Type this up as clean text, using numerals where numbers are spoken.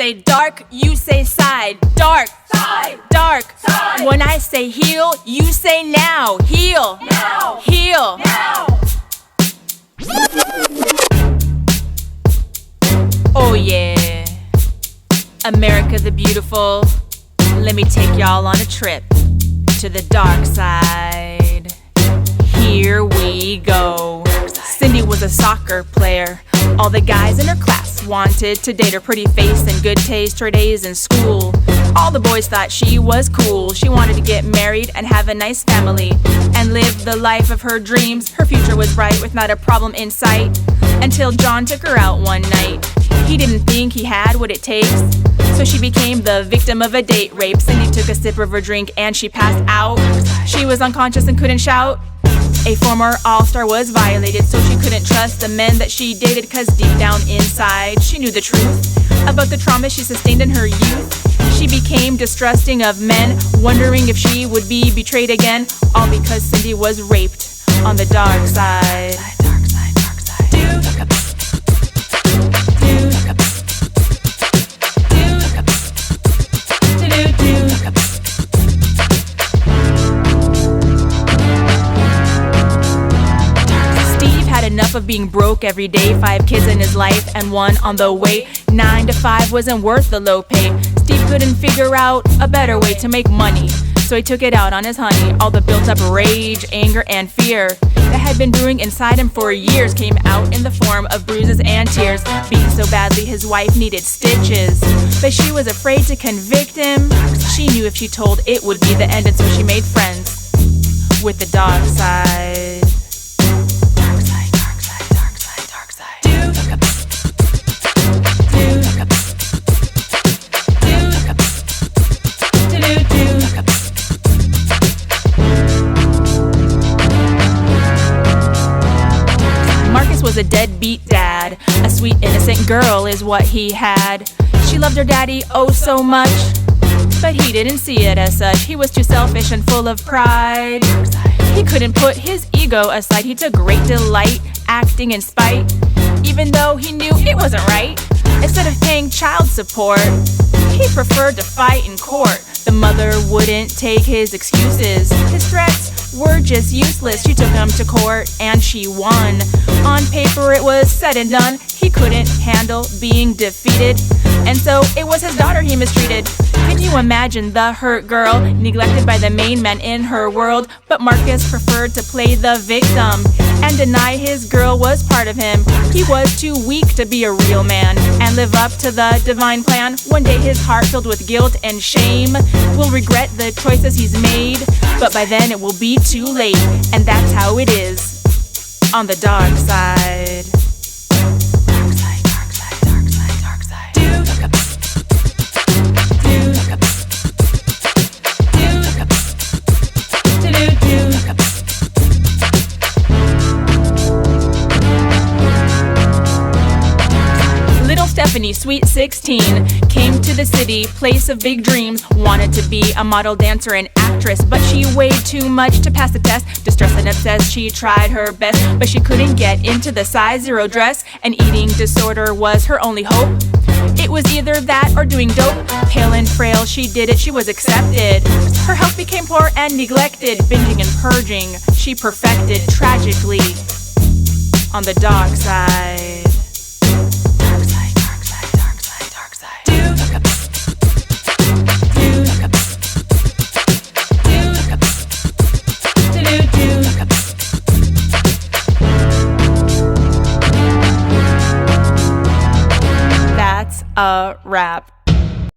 say dark, you say side. Dark, Side. dark, Side. When I say heal, you say now. Heal, Now. heal. Now. Oh yeah, America the beautiful. Let me take y'all on a trip to the dark side. Here we go. Cindy was a soccer player. All the guys in her class wanted to date her pretty face and good taste, her days in school. All the boys thought she was cool. She wanted to get married and have a nice family and live the life of her dreams. Her future was bright with not a problem in sight until John took her out one night. He didn't think he had what it takes, so she became the victim of a date rape. Cindy took a sip of her drink and she passed out. She was unconscious and couldn't shout. A former all-star was violated, so she couldn't trust the men that she dated, cause deep down inside she knew the truth about the trauma she sustained in her youth. She became distrusting of men, wondering if she would be betrayed again, all because Cindy was raped on the dark side. Enough of being broke every day, 5 kids in his life and 1 on the way. 9 to 5 wasn't worth the low pay. Steve couldn't figure out a better way to make money, so he took it out on his honey. All the built up rage, anger, and fear that had been brewing inside him for years came out in the form of bruises and tears. Beaten so badly his wife needed stitches, but she was afraid to convict him. She knew if she told it would be the end, and so she made friends with the dark side. Was a deadbeat dad. A sweet innocent girl is what he had. She loved her daddy oh so much, but he didn't see it as such. He was too selfish and full of pride. He couldn't put his ego aside. He took great delight acting in spite, even though he knew it wasn't right. Instead of paying child support, he preferred to fight in court. The mother wouldn't take his excuses. His threats were just useless. She took him to court and she won. On paper it was said and done. He couldn't handle being defeated, and so it was his daughter he mistreated. Can you imagine the hurt girl, neglected by the main man in her world? But Marcus preferred to play the victim and deny his girl was part of him. He was too weak to be a real man and live up to the divine plan. One day his heart filled with guilt and shame will regret the choices he's made, but by then it will be too late. And that's how it is on the dark side. Dark side, dark side, dark side, dark side. Little Stephanie, sweet 16, came to the city, place of big dreams. Wanted to be a model, dancer, and actress, but she weighed too much to pass the test. Distressed and obsessed, she tried her best, but she couldn't get into the size 0 dress. An eating disorder was her only hope. It was either that or doing dope. Pale and frail, she did it, she was accepted. Her health became poor and neglected. Binging and purging, she perfected tragically on the dark side. A wrap.